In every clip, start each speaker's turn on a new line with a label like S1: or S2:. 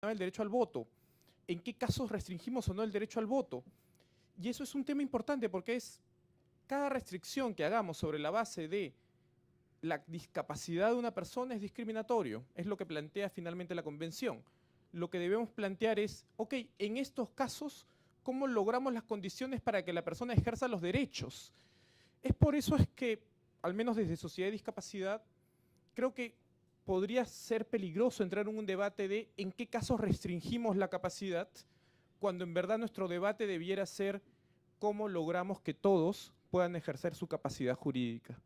S1: el derecho al voto. ¿En qué casos restringimos o no el derecho al voto? Y eso es un tema importante porque es cada restricción que hagamos sobre la base de la discapacidad de una persona es discriminatorio, es lo que plantea finalmente la convención. Lo que debemos plantear es, ok, en estos casos, ¿cómo logramos las condiciones para que la persona ejerza los derechos? Es por eso es que, al menos desde Sociedad de Discapacidad, creo que podría ser peligroso entrar en un debate de en qué casos restringimos la capacidad, cuando en verdad nuestro debate debiera ser cómo logramos que todos puedan ejercer su capacidad jurídica.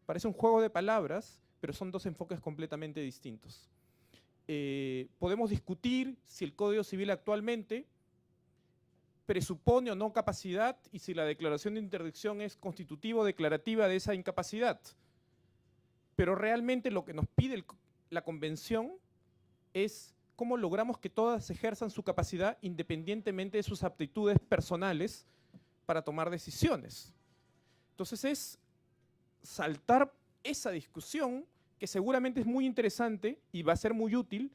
S1: Parece un juego de palabras, pero son dos enfoques completamente distintos. Podemos discutir si el Código Civil actualmente presupone o no capacidad y si la declaración de interdicción es constitutiva o declarativa de esa incapacidad. Pero realmente lo que nos pide la Convención es cómo logramos que todas ejerzan su capacidad independientemente de sus aptitudes personales para tomar decisiones. Entonces es saltar esa discusión, que seguramente es muy interesante y va a ser muy útil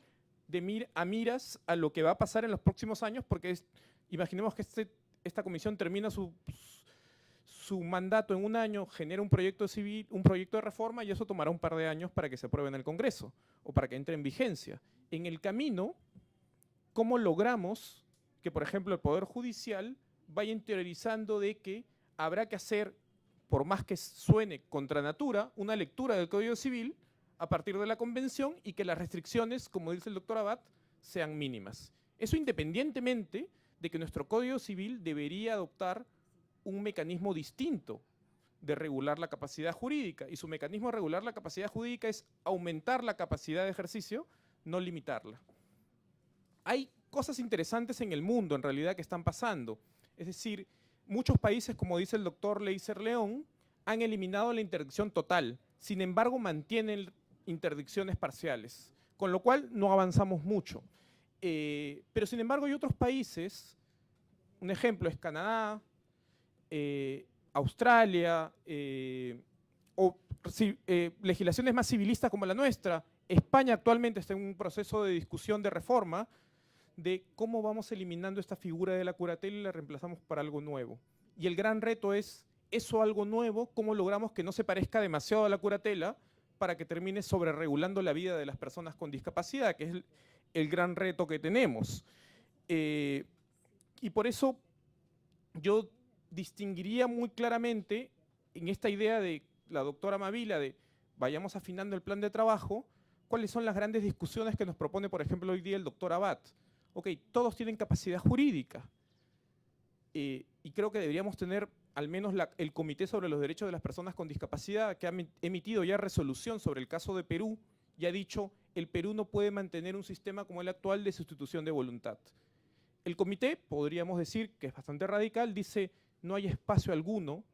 S1: a miras a lo que va a pasar en los próximos años, porque imaginemos que esta comisión termina su mandato en un año, genera un proyecto civil, un proyecto de reforma, y eso tomará un par de años para que se apruebe en el Congreso o para que entre en vigencia. En el camino, ¿cómo logramos que, por ejemplo, el Poder Judicial vaya interiorizando de que habrá que hacer, por más que suene contra natura, una lectura del Código Civil a partir de la Convención y que las restricciones, como dice el doctor Abad, sean mínimas? Eso independientemente de que nuestro Código Civil debería adoptar un mecanismo distinto de regular la capacidad jurídica, y su mecanismo de regular la capacidad jurídica es aumentar la capacidad de ejercicio, no limitarla. Hay cosas interesantes en el mundo, en realidad, que están pasando. Es decir, muchos países, como dice el doctor Leiser León, han eliminado la interdicción total, sin embargo mantienen interdicciones parciales, con lo cual no avanzamos mucho. Pero sin embargo hay otros países, un ejemplo es Canadá, Australia, legislaciones más civilistas como la nuestra. España actualmente está en un proceso de discusión de reforma de cómo vamos eliminando esta figura de la curatela y la reemplazamos por algo nuevo. Y el gran reto es, eso algo nuevo, cómo logramos que no se parezca demasiado a la curatela para que termine sobreregulando la vida de las personas con discapacidad, que es el gran reto que tenemos. Y por eso yo distinguiría muy claramente en esta idea de la doctora Mavila de vayamos afinando el plan de trabajo, cuáles son las grandes discusiones que nos propone, por ejemplo, hoy día el doctor Abad. Ok, todos tienen capacidad jurídica, y creo que deberíamos tener al menos el Comité sobre los Derechos de las Personas con Discapacidad, que ha emitido ya resolución sobre el caso de Perú, y ha dicho el Perú no puede mantener un sistema como el actual de sustitución de voluntad. El comité, podríamos decir que es bastante radical, dice no hay espacio alguno,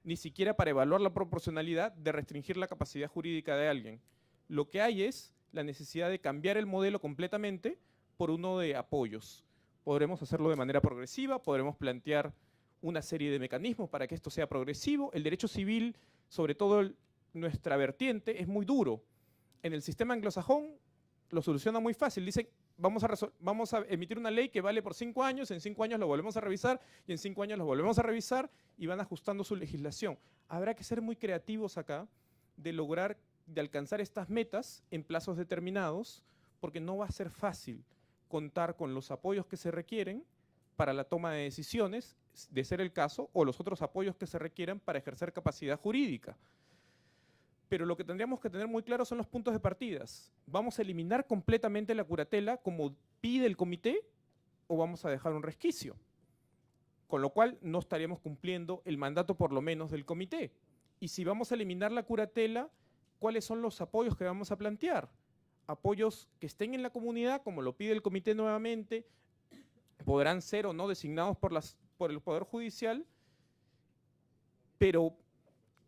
S1: ni siquiera para evaluar la proporcionalidad de restringir la capacidad jurídica de alguien. Lo que hay es la necesidad de cambiar el modelo completamente por uno de apoyos. Podremos hacerlo de manera progresiva, podremos plantear una serie de mecanismos para que esto sea progresivo. El derecho civil, sobre todo nuestra vertiente, es muy duro. En el sistema anglosajón lo soluciona muy fácil. Dicen, vamos a emitir una ley que vale por 5 años, en 5 años lo volvemos a revisar, y en 5 años lo volvemos a revisar, y van ajustando su legislación. Habrá que ser muy creativos acá de lograr, de alcanzar estas metas en plazos determinados, porque no va a ser fácil contar con los apoyos que se requieren para la toma de decisiones, de ser el caso, o los otros apoyos que se requieran para ejercer capacidad jurídica. Pero lo que tendríamos que tener muy claro son los puntos de partidas. ¿Vamos a eliminar completamente la curatela como pide el comité o vamos a dejar un resquicio? Con lo cual no estaríamos cumpliendo el mandato por lo menos del comité. Y si vamos a eliminar la curatela, ¿cuáles son los apoyos que vamos a plantear? Apoyos que estén en la comunidad, como lo pide el comité nuevamente, podrán ser o no designados por el Poder Judicial, pero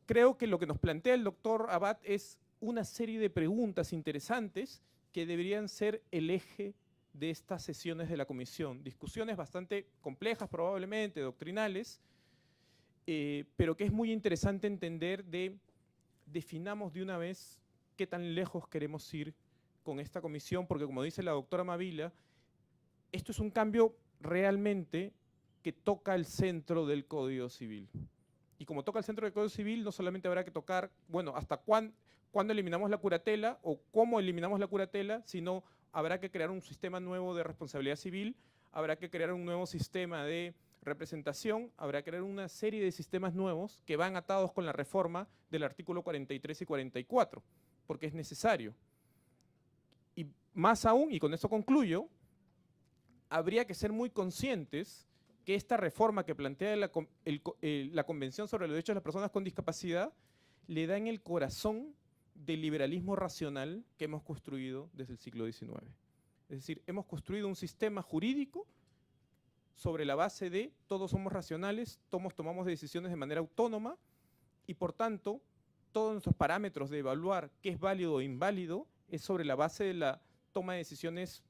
S1: creo que lo que nos plantea el doctor Abad es una serie de preguntas interesantes que deberían ser el eje de estas sesiones de la comisión. Discusiones bastante complejas probablemente, doctrinales, pero que es muy interesante entender definamos de una vez qué tan lejos queremos ir con esta comisión, porque como dice la doctora Mavila, esto es un cambio realmente que toca el centro del Código Civil. Y como toca el centro del Código Civil, no solamente habrá que tocar, bueno, hasta cuándo eliminamos la curatela o cómo eliminamos la curatela, sino habrá que crear un sistema nuevo de responsabilidad civil, habrá que crear un nuevo sistema de representación, habrá que crear una serie de sistemas nuevos que van atados con la reforma del artículo 43 y 44, porque es necesario. Y más aún, y con esto concluyo, habría que ser muy conscientes que esta reforma que plantea la Convención sobre los Derechos de las Personas con Discapacidad le da en el corazón del liberalismo racional que hemos construido desde el siglo XIX. Es decir, hemos construido un sistema jurídico sobre la base de todos somos racionales, todos tomamos decisiones de manera autónoma y por tanto todos nuestros parámetros de evaluar qué es válido o inválido es sobre la base de la toma de decisiones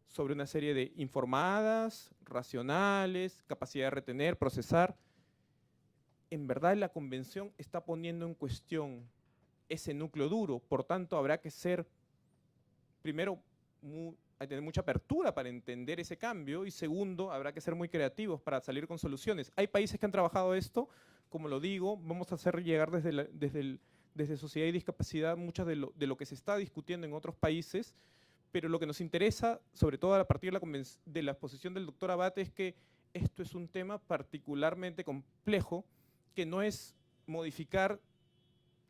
S1: sobre una serie de informadas, racionales, capacidad de retener, procesar. En verdad la Convención está poniendo en cuestión ese núcleo duro, por tanto habrá que ser, primero, hay que tener mucha apertura para entender ese cambio y segundo, habrá que ser muy creativos para salir con soluciones. Hay países que han trabajado esto, como lo digo, vamos a hacer llegar desde Sociedad y Discapacidad mucho de lo que se está discutiendo en otros países, pero lo que nos interesa, sobre todo a partir de la exposición del doctor Abate, es que esto es un tema particularmente complejo, que no es modificar,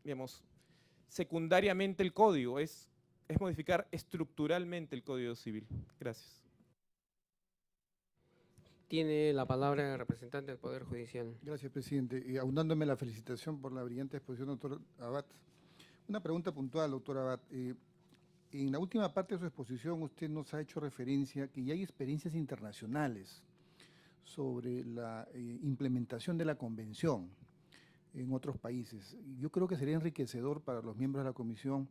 S1: digamos, secundariamente el código, es modificar estructuralmente el Código Civil. Gracias.
S2: Tiene la palabra el representante del Poder Judicial.
S3: Gracias, presidente. Y aunándome la felicitación por la brillante exposición, doctor Abad. Una pregunta puntual, doctor Abad. En la última parte de su exposición usted nos ha hecho referencia que ya hay experiencias internacionales sobre la implementación de la convención en otros países. Yo creo que sería enriquecedor para los miembros de la comisión,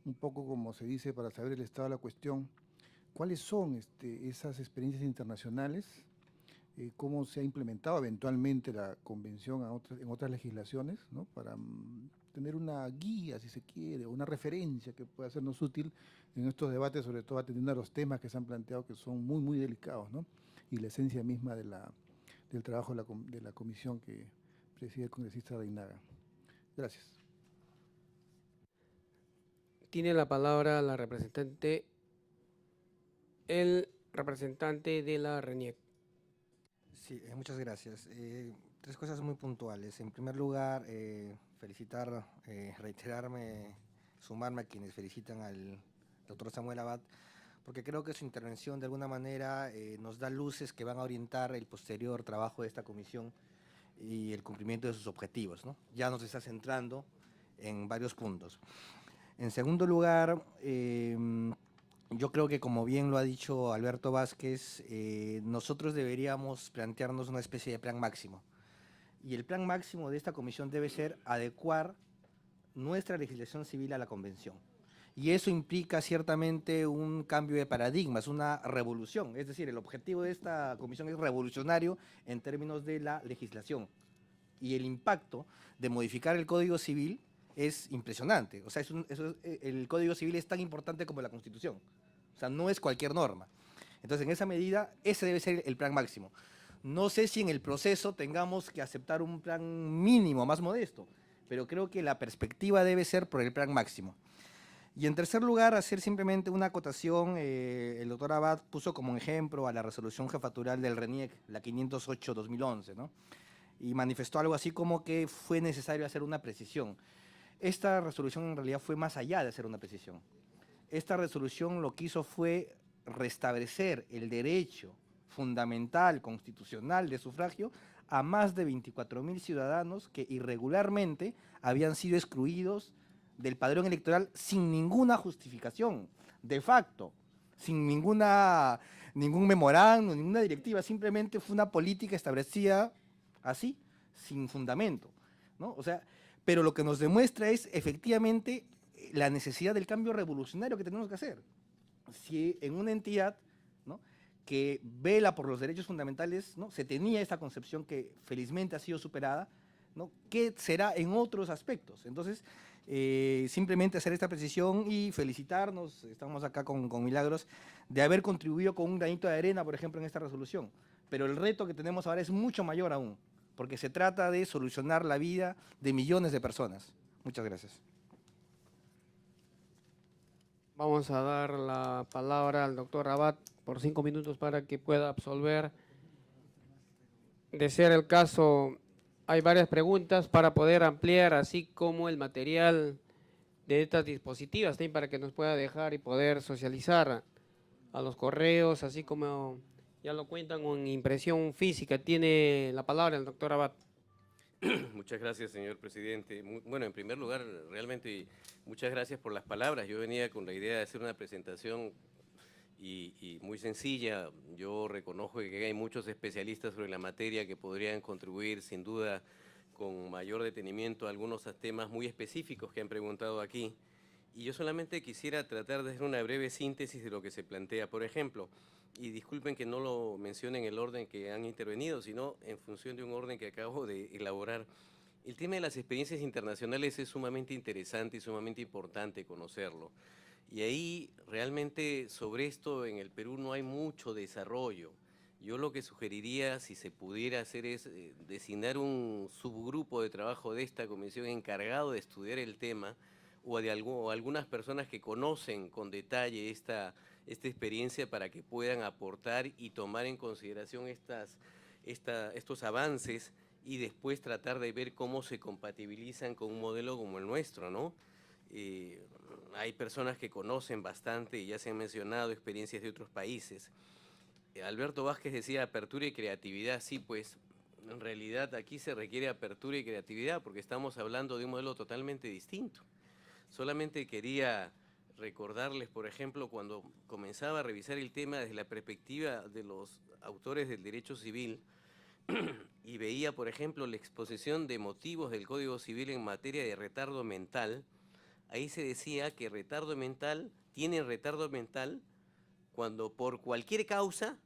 S3: un poco como se dice, para saber el estado de la cuestión, cuáles son esas experiencias internacionales, cómo se ha implementado eventualmente la convención en otras legislaciones, ¿no? Para tener una guía, si se quiere, una referencia que pueda sernos útil en estos debates, sobre todo atendiendo a los temas que se han planteado que son muy, muy delicados, ¿no? Y la esencia misma del trabajo de la comisión que preside el congresista Reinaga. Gracias.
S2: Tiene la palabra el representante de la RENIEC.
S4: Sí, muchas gracias. Tres cosas muy puntuales. En primer lugar, felicitar, reiterarme, sumarme a quienes felicitan al doctor Samuel Abad, porque creo que su intervención de alguna manera nos da luces que van a orientar el posterior trabajo de esta comisión y el cumplimiento de sus objetivos, ¿no? Ya nos está centrando en varios puntos. En segundo lugar, yo creo que, como bien lo ha dicho Alberto Vázquez, nosotros deberíamos plantearnos una especie de plan máximo. Y el plan máximo de esta comisión debe ser adecuar nuestra legislación civil a la convención. Y eso implica ciertamente un cambio de paradigmas, una revolución. Es decir, el objetivo de esta comisión es revolucionario en términos de la legislación. Y el impacto de modificar el Código Civil es impresionante. O sea, el Código Civil es tan importante como la Constitución. O sea, no es cualquier norma. Entonces, en esa medida, ese debe ser el plan máximo. No sé si en el proceso tengamos que aceptar un plan mínimo, más modesto, pero creo que la perspectiva debe ser por el plan máximo. Y en tercer lugar, hacer simplemente una acotación. El doctor Abad puso como ejemplo a la resolución jefatural del RENIEC, la 508-2011, ¿no? Y manifestó algo así como que fue necesario hacer una precisión. Esta resolución en realidad fue más allá de hacer una precisión. Esta resolución lo que hizo fue restablecer el derecho fundamental, constitucional de sufragio a más de 24.000 ciudadanos que irregularmente habían sido excluidos del padrón electoral sin ninguna justificación, de facto, sin ningún memorándum, ninguna directiva, simplemente fue una política establecida así, sin fundamento, ¿no? O sea, pero lo que nos demuestra es efectivamente la necesidad del cambio revolucionario que tenemos que hacer. Si en una entidad, ¿no?, que vela por los derechos fundamentales, ¿no?, se tenía esta concepción que felizmente ha sido superada, ¿no?, ¿qué será en otros aspectos? Entonces, Simplemente hacer esta precisión y felicitarnos, estamos acá con Milagros, de haber contribuido con un granito de arena, por ejemplo, en esta resolución. Pero el reto que tenemos ahora es mucho mayor aún, porque se trata de solucionar la vida de millones de personas. Muchas gracias.
S2: Vamos a dar la palabra al doctor Abad por 5 minutos para que pueda absolver. De ser el caso, hay varias preguntas para poder ampliar, así como el material de estas dispositivas, también para que nos pueda dejar y poder socializar a los correos, así como ya lo cuentan con impresión física. Tiene la palabra el doctor Abad.
S5: Muchas gracias, señor presidente. Bueno, en primer lugar, realmente muchas gracias por las palabras. Yo venía con la idea de hacer una presentación y muy sencilla. Yo reconozco que hay muchos especialistas sobre la materia que podrían contribuir, sin duda, con mayor detenimiento a algunos temas muy específicos que han preguntado aquí. Y yo solamente quisiera tratar de hacer una breve síntesis de lo que se plantea. Por ejemplo, y disculpen que no lo mencione en el orden que han intervenido, sino en función de un orden que acabo de elaborar. El tema de las experiencias internacionales es sumamente interesante y sumamente importante conocerlo. Y ahí realmente sobre esto en el Perú no hay mucho desarrollo. Yo lo que sugeriría, si se pudiera hacer, es designar un subgrupo de trabajo de esta comisión encargado de estudiar el tema, o de algunas personas que conocen con detalle esta experiencia para que puedan aportar y tomar en consideración estos avances y después tratar de ver cómo se compatibilizan con un modelo como el nuestro, ¿no? Hay personas que conocen bastante y ya se han mencionado experiencias de otros países. Alberto Vázquez decía apertura y creatividad. Sí, pues en realidad aquí se requiere apertura y creatividad porque estamos hablando de un modelo totalmente distinto. Solamente quería recordarles, por ejemplo, cuando comenzaba a revisar el tema desde la perspectiva de los autores del derecho civil y veía, por ejemplo, la exposición de motivos del Código Civil en materia de retardo mental, ahí se decía que tienen retardo mental cuando por cualquier causa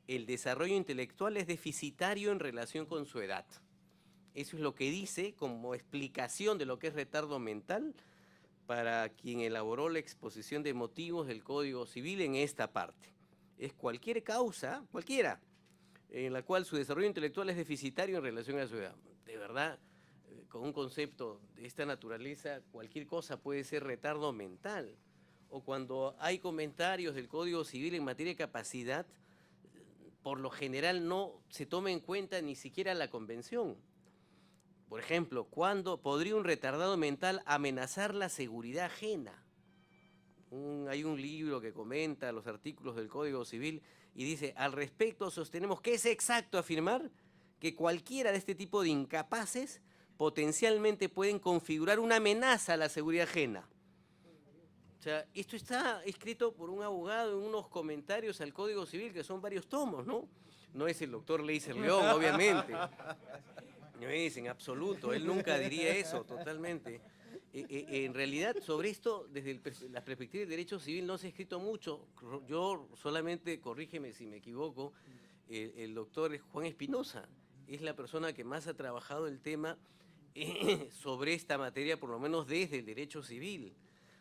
S5: el desarrollo intelectual es deficitario en relación con su edad. Eso es lo que dice como explicación de lo que es retardo mental para quien elaboró la exposición de motivos del Código Civil en esta parte. Es cualquier causa, cualquiera, en la cual su desarrollo intelectual es deficitario en relación a su edad. De verdad, con un concepto de esta naturaleza, cualquier cosa puede ser retardo mental. O cuando hay comentarios del Código Civil en materia de capacidad, por lo general no se toma en cuenta ni siquiera la convención. Por ejemplo, ¿cuándo podría un retardado mental amenazar la seguridad ajena? Hay un libro que comenta los artículos del Código Civil y dice, al respecto sostenemos que es exacto afirmar que cualquiera de este tipo de incapaces potencialmente pueden configurar una amenaza a la seguridad ajena. O sea, esto está escrito por un abogado en unos comentarios al Código Civil, que son varios tomos, ¿no? No es el doctor Leiser León, obviamente. No es en absoluto, él nunca diría eso, totalmente. En realidad, sobre esto, desde la perspectiva del derecho civil no se ha escrito mucho. Yo solamente, corrígeme si me equivoco, el doctor Juan Espinosa es la persona que más ha trabajado el tema sobre esta materia, por lo menos desde el derecho civil.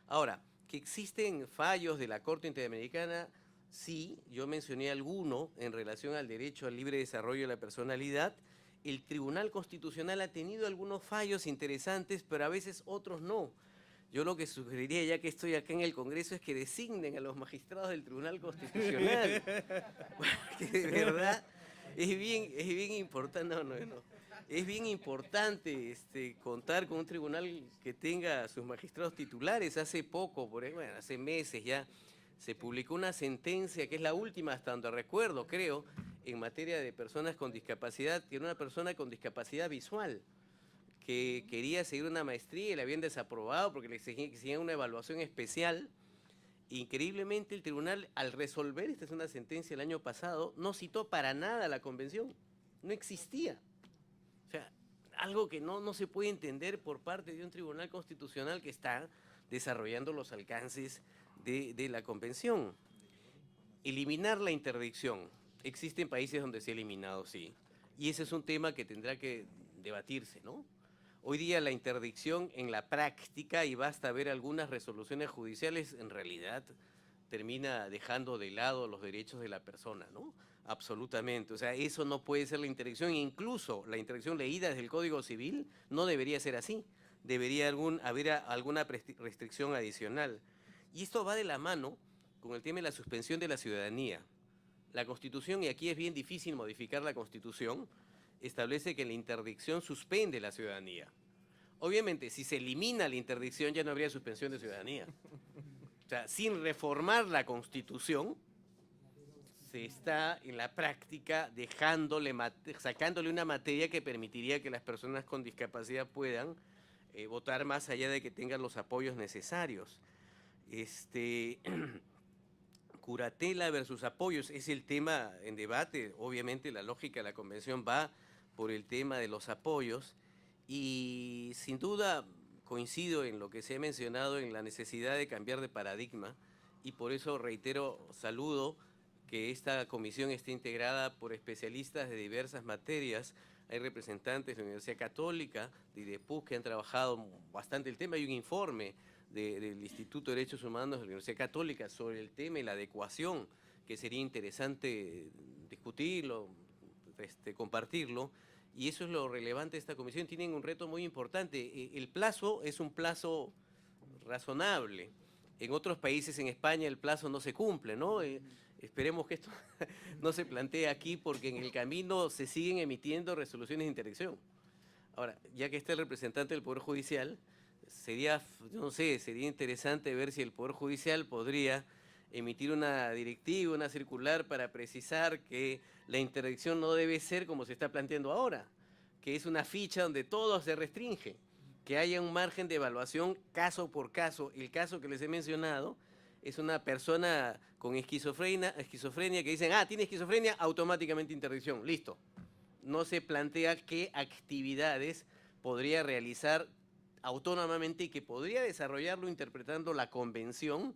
S5: Ahora, que existen fallos de la Corte Interamericana, sí, yo mencioné alguno en relación al derecho al libre desarrollo de la personalidad. El Tribunal Constitucional ha tenido algunos fallos interesantes, pero a veces otros no. Yo lo que sugeriría, ya que estoy acá en el Congreso, es que designen a los magistrados del Tribunal Constitucional. Porque de verdad es bien importante, es bien importante contar con un tribunal que tenga a sus magistrados titulares. Hace poco, hace meses ya, se publicó una sentencia que es la última hasta donde recuerdo, creo, en materia de personas con discapacidad, que era una persona con discapacidad visual, que quería seguir una maestría y la habían desaprobado porque le exigían una evaluación especial. Increíblemente el tribunal, al resolver, esta es una sentencia del año pasado, no citó para nada la convención, no existía. O sea, algo que no se puede entender por parte de un tribunal constitucional que está desarrollando los alcances de la convención. Eliminar la interdicción. Existen países donde se ha eliminado, sí. Y ese es un tema que tendrá que debatirse, ¿no? Hoy día la interdicción en la práctica, y basta ver algunas resoluciones judiciales, en realidad termina dejando de lado los derechos de la persona, ¿no? Absolutamente. O sea, eso no puede ser la interdicción. Incluso la interdicción leída desde el Código Civil no debería ser así. Debería haber alguna restricción adicional. Y esto va de la mano con el tema de la suspensión de la ciudadanía. La Constitución, y aquí es bien difícil modificar la Constitución, establece que la interdicción suspende la ciudadanía. Obviamente, si se elimina la interdicción ya no habría suspensión de ciudadanía. O sea, sin reformar la Constitución, se está en la práctica sacándole una materia que permitiría que las personas con discapacidad puedan votar más allá de que tengan los apoyos necesarios. Curatela versus apoyos es el tema en debate. Obviamente la lógica de la convención va por el tema de los apoyos y sin duda coincido en lo que se ha mencionado en la necesidad de cambiar de paradigma y por eso reitero, saludo que esta comisión esté integrada por especialistas de diversas materias. Hay representantes de la Universidad Católica, de IDEPUC, que han trabajado bastante el tema. Hay un informe del Instituto de Derechos Humanos de la Universidad Católica sobre el tema y la adecuación, que sería interesante discutirlo, compartirlo. Y eso es lo relevante de esta comisión. Tienen un reto muy importante. El plazo es un plazo razonable. En otros países, en España, el plazo no se cumple, ¿no? Esperemos que esto no se plantee aquí porque en el camino se siguen emitiendo resoluciones de interdicción. Ahora, ya que está el representante del Poder Judicial, sería, no sé, sería interesante ver si el Poder Judicial podría emitir una directiva, una circular para precisar que la interdicción no debe ser como se está planteando ahora, que es una ficha donde todo se restringe, que haya un margen de evaluación caso por caso. El caso que les he mencionado es una persona con esquizofrenia que dicen, tiene esquizofrenia, automáticamente interdicción, listo. No se plantea qué actividades podría realizar autónomamente y que podría desarrollarlo interpretando la convención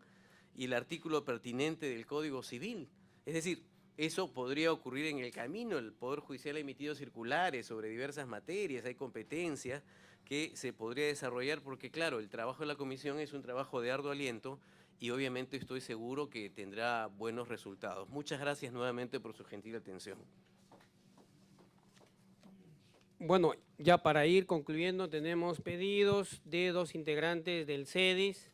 S5: y el artículo pertinente del Código Civil. Es decir, eso podría ocurrir en el camino. El Poder Judicial ha emitido circulares sobre diversas materias, hay competencias que se podría desarrollar porque, claro, el trabajo de la comisión es un trabajo de arduo aliento y obviamente estoy seguro que tendrá buenos resultados. Muchas gracias nuevamente por su gentil atención.
S2: Bueno, ya para ir concluyendo, tenemos pedidos de 2 integrantes del CEDIS.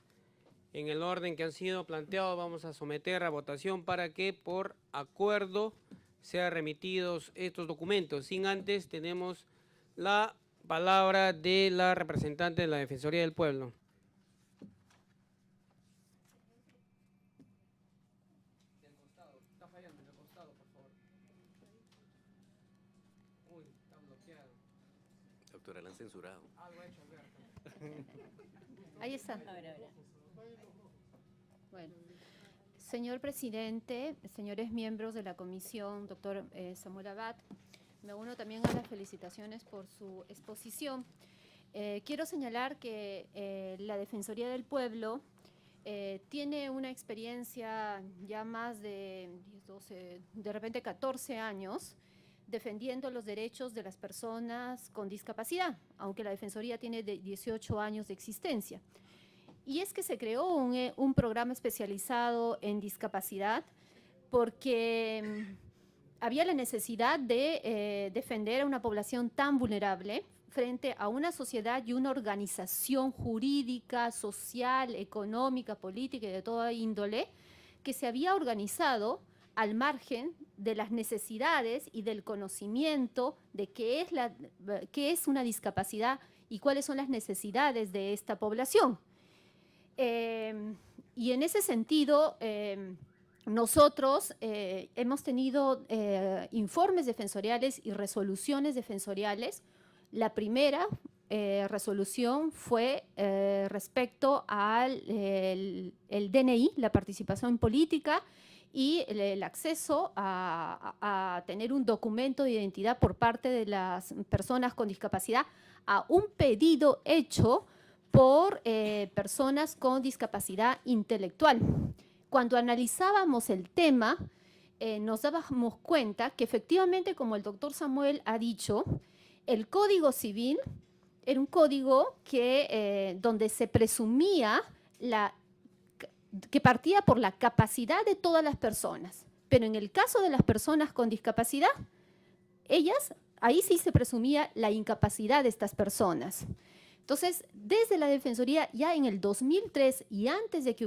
S2: En el orden que han sido planteados, vamos a someter a votación para que por acuerdo sean remitidos estos documentos. Sin antes, tenemos la palabra de la representante de la Defensoría del Pueblo.
S5: Doctora, la han censurado.
S6: Ahí está. Bueno, señor presidente, señores miembros de la comisión, doctor Samuel Abad, me uno también a las felicitaciones por su exposición. Quiero señalar que la Defensoría del Pueblo tiene una experiencia ya más de 12, de repente 14 años, defendiendo los derechos de las personas con discapacidad, aunque la Defensoría tiene 18 años de existencia. Y es que se creó un programa especializado en discapacidad porque había la necesidad de defender a una población tan vulnerable frente a una sociedad y una organización jurídica, social, económica, política y de toda índole que se había organizado al margen de las necesidades y del conocimiento de qué es una discapacidad y cuáles son las necesidades de esta población. Y en ese sentido, nosotros hemos tenido informes defensoriales y resoluciones defensoriales. La primera resolución fue respecto al el DNI, la participación política, y el acceso a tener un documento de identidad por parte de las personas con discapacidad a un pedido hecho por personas con discapacidad intelectual. Cuando analizábamos el tema, nos dábamos cuenta que efectivamente, como el doctor Samuel ha dicho, el Código Civil era un código donde se presumía que partía por la capacidad de todas las personas. Pero en el caso de las personas con discapacidad, ahí sí se presumía la incapacidad de estas personas. Entonces, desde la Defensoría, ya en el 2003 y antes de que